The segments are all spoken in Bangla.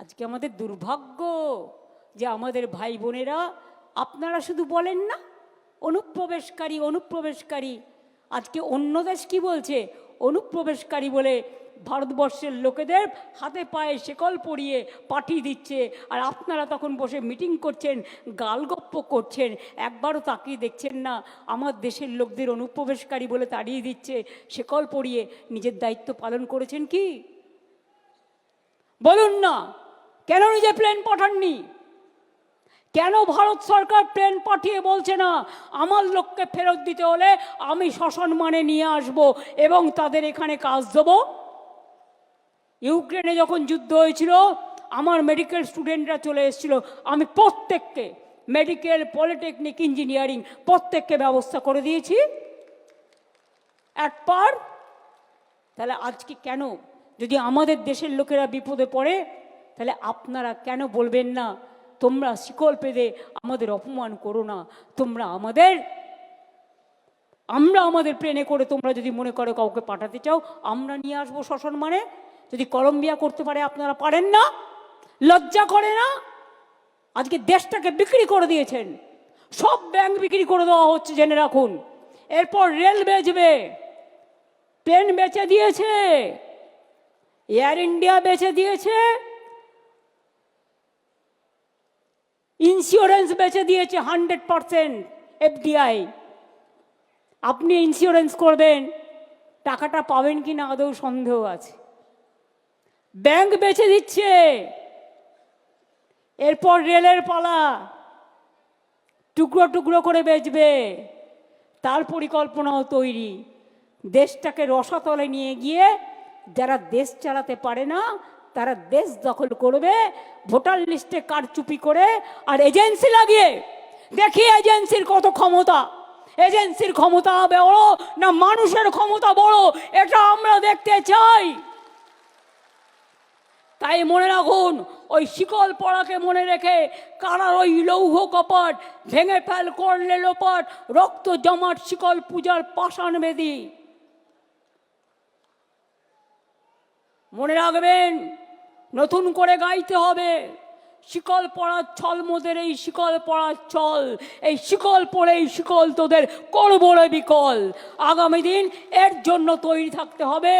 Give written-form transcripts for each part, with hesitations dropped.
আজকে আমাদের দুর্ভাগ্য যে আমাদের ভাই বোনেরা, আপনারা শুধু বলেন না অনুপ্রবেশকারী অনুপ্রবেশকারী, আজকে অন্য দেশ কি বলছে? অনুপ্রবেশকারী বলে ভারতবর্ষের লোকেদের হাতে পায়ে শেকল পরিয়ে পাঠিয়ে দিচ্ছে, আর আপনারা তখন বসে মিটিং করছেন, গালগপ্প করছেন, একবারও তাকিয়ে দেখছেন না আমার দেশের লোকদের অনুপ্রবেশকারী বলে তাড়িয়ে দিচ্ছে, শেকল পরিয়ে নিজের দায়িত্ব পালন করেছেন কি? বলুন না, কেন নিজে প্লেন পাঠাননি? কেন ভারত সরকার প্লেন পাঠিয়ে বলছে না আমার লোককে ফেরত দিতে হলে আমি সসম্মানে নিয়ে আসব এবং তাদের এখানে কাজ দেব? ইউক্রেনে যখন যুদ্ধ হয়েছিল আমার মেডিকেল স্টুডেন্টরা চলে এসেছিল, আমি প্রত্যেককে মেডিকেল, পলিটেকনিক, ইঞ্জিনিয়ারিং প্রত্যেককে ব্যবস্থা করে দিয়েছি একবার। তাহলে আজকে কেন, যদি আমাদের দেশের লোকেরা বিপদে পড়ে, তাহলে আপনারা কেন বলবেন না তোমরা শিকল পেদে আমাদের অপমান করো না, তোমরা আমরা আমাদের প্লেনে করে তোমরা যদি মনে করো কাউকে পাঠাতে চাও আমরা নিয়ে আসবো সসম্মানে। যদি কলম্বিয়া করতে পারে আপনারা পারেন না? লজ্জা করে না? আজকে দেশটাকে বিক্রি করে দিয়েছেন, সব ব্যাংক বিক্রি করে দেওয়া হচ্ছে জেনে রাখুন। এরপর রেল বেচবে, প্লেন বেচে দিয়েছে, এয়ার ইন্ডিয়া বেচে দিয়েছে, ইন্স্যুরেন্স বেচে দিয়েছে 100% এফডিআই। আপনি ইন্স্যুরেন্স করবেন, টাকাটা পাবেন কি না আদৌ সন্দেহ আছে। ব্যাংক বেচে দিচ্ছে, এরপর রেলের পালা, টুকরো টুকরো করে বেচবে, তার পরিকল্পনাও তৈরি। দেশটাকে রসাতলে নিয়ে গিয়ে যারা দেশ চালাতে পারে না তারা দেশ দখল করবে, ভোটার লিস্টে কারচুপি করে আর এজেন্সি লাগিয়ে। দেখি এজেন্সির কত ক্ষমতা, এজেন্সির ক্ষমতা বড় না মানুষের ক্ষমতা বড়, এটা আমরা দেখতে চাই। তাই মনে রাখুন, ওই শিকল পড়াকে মনে রেখে কারার ওই লৌহ কপাট ভেঙে ফেল করলে লোপাট, রক্ত জমাট শিকল পূজার পাষাণ বেদি। মনে রাখবেন, নতুন করে গাইতে হবে শিকল পড়ার ছল মোদের, এই শিকল পড়ার ছল, এই শিকল পড়ে এই শিকল তোদের করবো রে বিকল। আগামী দিন এর জন্য তৈরি থাকতে হবে,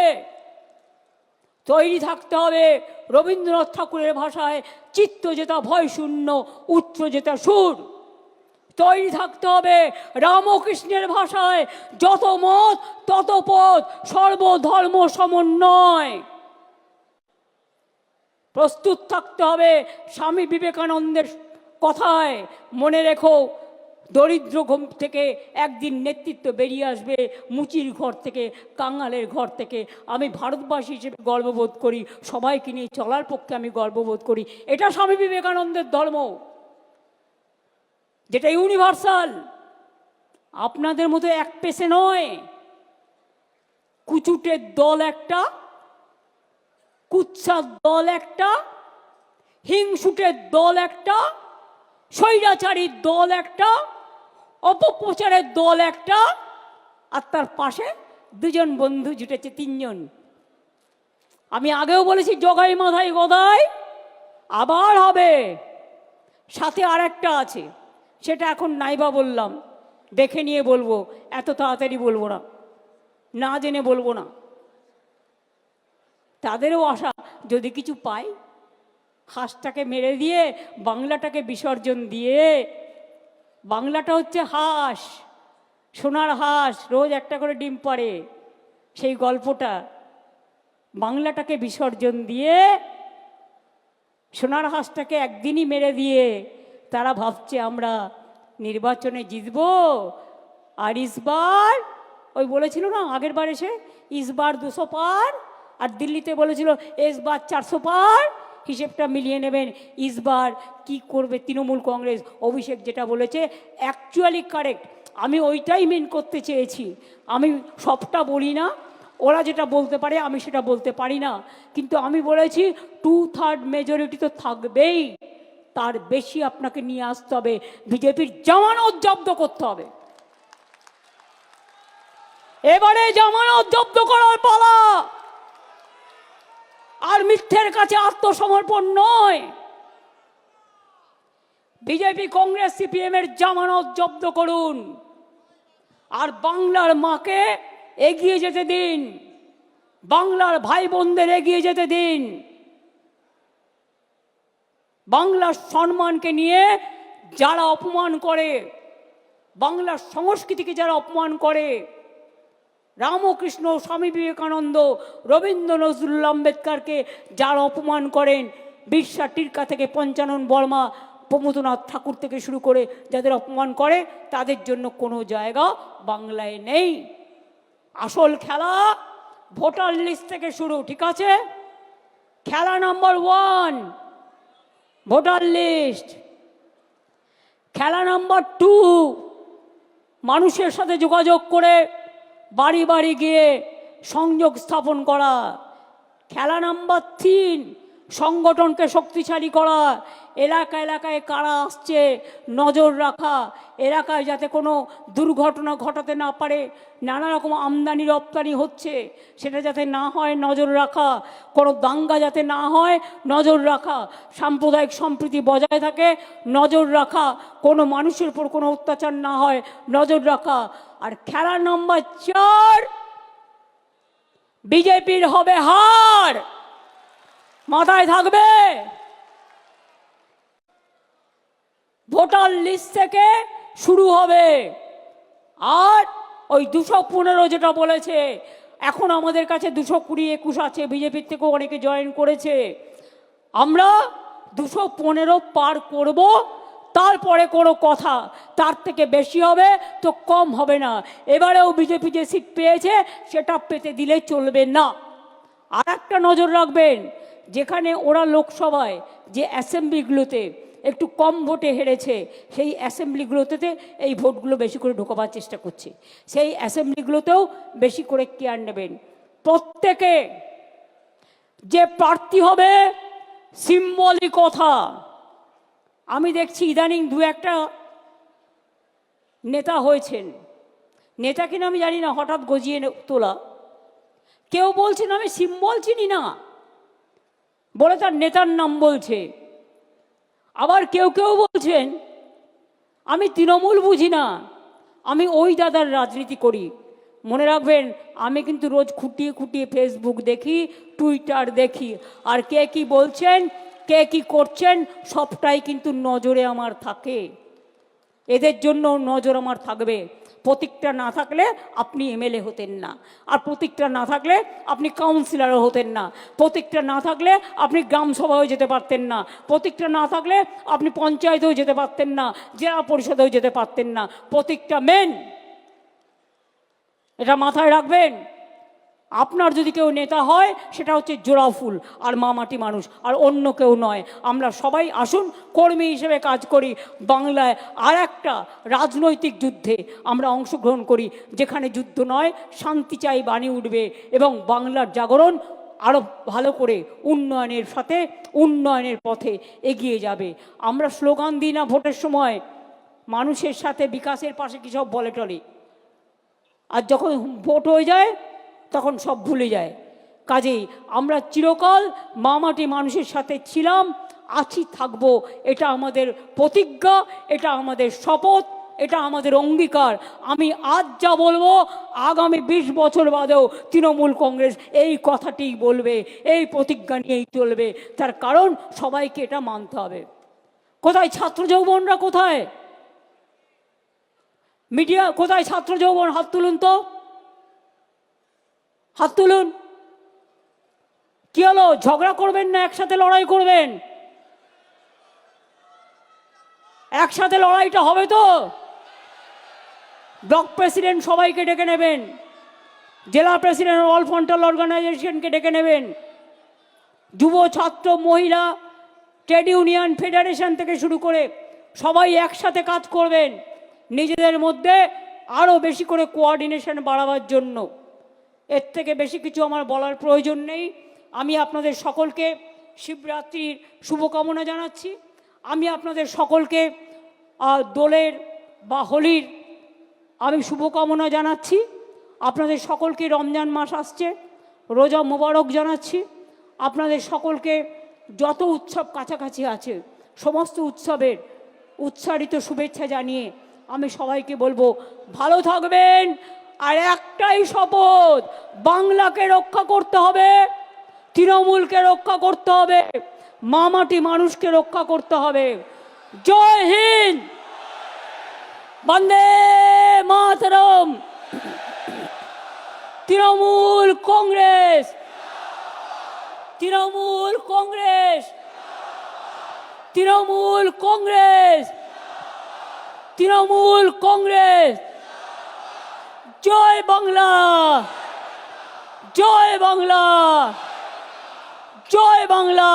তৈরি থাকতে হবে। রবীন্দ্রনাথ ঠাকুরের ভাষায় চিত্ত যেটা ভয় শূন্য, উচ্চ যেটা সুর। তৈরি থাকতে হবে রামকৃষ্ণের ভাষায় যত মত তত পথ, সর্বধর্ম সমন্বয়। প্রস্তুত থাকতে হবে স্বামী বিবেকানন্দের কথায়, মনে রেখো দরিদ্র ঘর থেকে একদিন নেতৃত্ব বেরিয়ে আসবে, মুচির ঘর থেকে, কাঙালের ঘর থেকে। আমি ভারতবাসী হিসেবে গর্ববোধ করি, সবাইকে নিয়ে চলার পক্ষে আমি গর্ববোধ করি। এটা স্বামী বিবেকানন্দের ধর্ম, যেটা ইউনিভার্সাল। আপনাদের মতো এক পেশে নয়, কুচুটের দল একটা, কুৎসার দল একটা, হিংসুটের দল একটা, স্বৈরাচারীর দল একটা, অপপ্রচারের দল একটা, আর তার পাশে দুজন বন্ধু জুটেছে, তিনজন। আমি আগেও বলেছি জগাই মাথায় গদাই, আবার হবে। সাথে আর একটা আছে, সেটা এখন নাইবা বললাম, দেখে নিয়ে বলবো, এত তাড়াতাড়ি বলবো না, না জেনে বলবো না। তাদেরও আশা যদি কিছু পাই, হাঁসটাকে মেরে দিয়ে বাংলাটাকে বিসর্জন দিয়ে, বাংলাটা হচ্ছে হাঁস, সোনার হাঁস, রোজ একটা করে ডিম পাড়ে, সেই গল্পটা, বাংলাটাকে বিসর্জন দিয়ে সোনার হাঁসটাকে একদিনই মেরে দিয়ে তারা ভাবছে আমরা নির্বাচনে জিতব। আর ইসবার, ওই বলেছিল না আগের বার এসে, ইসবার 200 পার, আর দিল্লিতে বলেছিল এসবার 400 পার, হিসেবটা মিলিয়ে নেবেন। ইসবার কি করবে তৃণমূল কংগ্রেস? অভিষেক যেটা বলেছে অ্যাকচুয়ালি কারেক্ট, আমি ওইটাই মেন করতে চেয়েছি। আমি সবটা বলি না, ওরা যেটা বলতে পারে আমি সেটা বলতে পারি না, কিন্তু আমি বলেছি 2/3 মেজরিটি তো থাকবেই, তার বেশি আপনাকে নিয়ে আসতে হবে, বিজেপির জামানত জব্দ করতে হবে। এবারে জামানত জব্দ করার পালা। আর মিথ্যের কাছে আত্মসমর্পণ নয়। বিজেপি, কংগ্রেস, সিপিএম এর জামানত জব্দ করুন আর বাংলার মাকে এগিয়ে যেতে দিন, বাংলার ভাই বোনদের এগিয়ে যেতে দিন। বাংলার সম্মানকে নিয়ে যারা অপমান করে, বাংলার সংস্কৃতিকে যারা অপমান করে, রামকৃষ্ণ, স্বামী বিবেকানন্দ, রবীন্দ্র নজরুল আম্বেদকরকে যারা অপমান করেন, বিরসা টিরকা থেকে পঞ্চানন বর্মা, প্রমথনাথ ঠাকুর থেকে শুরু করে যাদের অপমান করে, তাদের জন্য কোনো জায়গা বাংলায় নেই। আসল খেলা ভোটার লিস্ট থেকে শুরু, ঠিক আছে? খেলা নাম্বার 1 ভোটার লিস্ট। খেলা নাম্বার 2 মানুষের সাথে যোগাযোগ করে বাড়ি বাড়ি গিয়ে সংযোগ স্থাপন করা। খেলা নাম্বার 3 সংগঠনকে শক্তিশালী করা, এলাকা এলাকায় কারা আসছে নজর রাখা, এলাকায় যাতে কোনো দুর্ঘটনা ঘটাতে না পারে, নানা রকম আমদানি রপ্তানি হচ্ছে সেটা যাতে না হয় নজর রাখা, কোনো দাঙ্গা যাতে না হয় নজর রাখা, সাম্প্রদায়িক সম্প্রীতি বজায় থাকে নজর রাখা, কোনো মানুষের উপর কোনো অত্যাচার না হয় নজর রাখা। আর খেলা নম্বর 4 বিজেপির হবে হার, মাথায় থাকবে। ভোটার লিস্ট থেকে শুরু হবে। আর ওই 215 যেটা বলেছে, এখন আমাদের কাছে 220-21 আছে, বিজেপির থেকেও অনেকে জয়েন করেছে। আমরা 215 পার করব, তারপরে কোনো কথা, তার থেকে বেশি হবে তো কম হবে না। এবারেও বিজেপি যে সিট পেয়েছে সেটা পেতে দিলে চলবে না। আর একটা নজর রাখবেন, যেখানে ওরা লোকসভায় যে অ্যাসেম্বলিগুলোতে একটু কম ভোটে হেরেছে, সেই অ্যাসেম্বলিগুলোতে এই ভোটগুলো বেশি করে ঢোকাবার চেষ্টা করছে, সেই অ্যাসেম্বলিগুলোতেও বেশি করে কেয়ার নেবেন। প্রত্যেকে যে প্রার্থী হবে সিম্বলিক কথা। আমি দেখছি ইদানিং 2-1টা নেতা হয়েছেন, নেতা কিনা আমি জানি না, হঠাৎ গজিয়ে তোলা। কেউ বলছেন আমি সিম্বল চিনি না বলে তার নেতার নাম বলছে। আবার কেউ কেউ বলছেন আমি তৃণমূল বুঝি না, আমি ওই দাদার রাজনীতি করি। মনে রাখবেন, আমি কিন্তু রোজ খুঁটিয়ে খুঁটিয়ে ফেসবুক দেখি, টুইটার দেখি, আর কে কি বলছেন, কে কি করছেন, সবটাই কিন্তু নজরে আমার থাকে। এদের জন্য নজর আমার থাকবে। প্রতীকটা না থাকলে আপনি এমএলএ হতেন না, আর প্রতীকটা না থাকলে আপনি কাউন্সিলরও হতেন না, প্রতীকটা না থাকলে আপনি গ্রাম সভাও যেতে পারতেন না, প্রতীকটা না থাকলে আপনি পঞ্চায়েতেও যেতে পারতেন না, জেলা পরিষদেও যেতে পারতেন না। প্রতীকটা মেন, এটা মাথায় রাখবেন। আপনার যদি কেউ নেতা হয় সেটা হচ্ছে জোড়া ফুল আর মামাটি মানুষ, আর অন্য কেউ নয়। আমরা সবাই আসুন কর্মী হিসেবে কাজ করি, বাংলায় আর একটা রাজনৈতিক যুদ্ধে আমরা অংশগ্রহণ করি, যেখানে যুদ্ধ নয় শান্তি চাই বাণী উঠবে, এবং বাংলার জাগরণ আরও ভালো করে উন্নয়নের সাথে উন্নয়নের পথে এগিয়ে যাবে। আমরা স্লোগান দিই না ভোটের সময়, মানুষের সাথে বিকাশের পাশে কী সব বলে টলে, আর যখন ভোট হয়ে যায় তখন সব ভুলে যায়। কাজেই আমরা চিরকাল মামাটি মানুষের সাথে ছিলাম, আছি, থাকবো। এটা আমাদের প্রতিজ্ঞা, এটা আমাদের শপথ, এটা আমাদের অঙ্গীকার। আমি আজ যা বলবো আগামী 20 বছর বাদেও তৃণমূল কংগ্রেস এই কথাটিই বলবে, এই প্রতিজ্ঞা নিয়েই চলবে। তার কারণ সবাইকে এটা মানতে হবে। কোথায় ছাত্র যৌবনরা, কোথায় মিডিয়া, কোথায় ছাত্র যৌবন? হাত তুলুন তো, হাত তুলুন। কি হলো, ঝগড়া করবেন না একসাথে লড়াই করবেন? একসাথে লড়াইটা হবে তো? ব্লক প্রেসিডেন্ট সবাইকে ডেকে নেবেন, জেলা প্রেসিডেন্ট অল ফ্রন্টাল অর্গানাইজেশনকে ডেকে নেবেন, যুব ছাত্র মহিলা ট্রেড ইউনিয়ন ফেডারেশন থেকে শুরু করে সবাই একসাথে কাজ করবেন নিজেদের মধ্যে আরও বেশি করে কোঅর্ডিনেশন বাড়াবার জন্য। এর থেকে বেশি কিছু আমার বলার প্রয়োজন নেই। আমি আপনাদের সকলকে শিবরাত্রির শুভকামনা জানাচ্ছি। আমি আপনাদের সকলকে দোলের বা হোলির আমি শুভকামনা জানাচ্ছি। আপনাদের সকলকে রমজান মাস আসছে, রোজা মোবারক জানাচ্ছি। আপনাদের সকলকে যত উৎসব কাছাকাছি আছে সমস্ত উৎসবের উচ্চারিত শুভেচ্ছা জানিয়ে আমি সবাইকে বলবো ভালো থাকবেন। আর একটাই শপথ, বাংলাকে রক্ষা করতে হবে, তৃণমূলকে রক্ষা করতে হবে, মামাটি মানুষকে রক্ষা করতে হবে। জয় হিন্দ, বন্দে মাতরম। তৃণমূল কংগ্রেস, তৃণমূল কংগ্রেস, তৃণমূল কংগ্রেস, তৃণমূল কংগ্রেস। জয় বাংলা, জয় বাংলা, জয় বাংলা।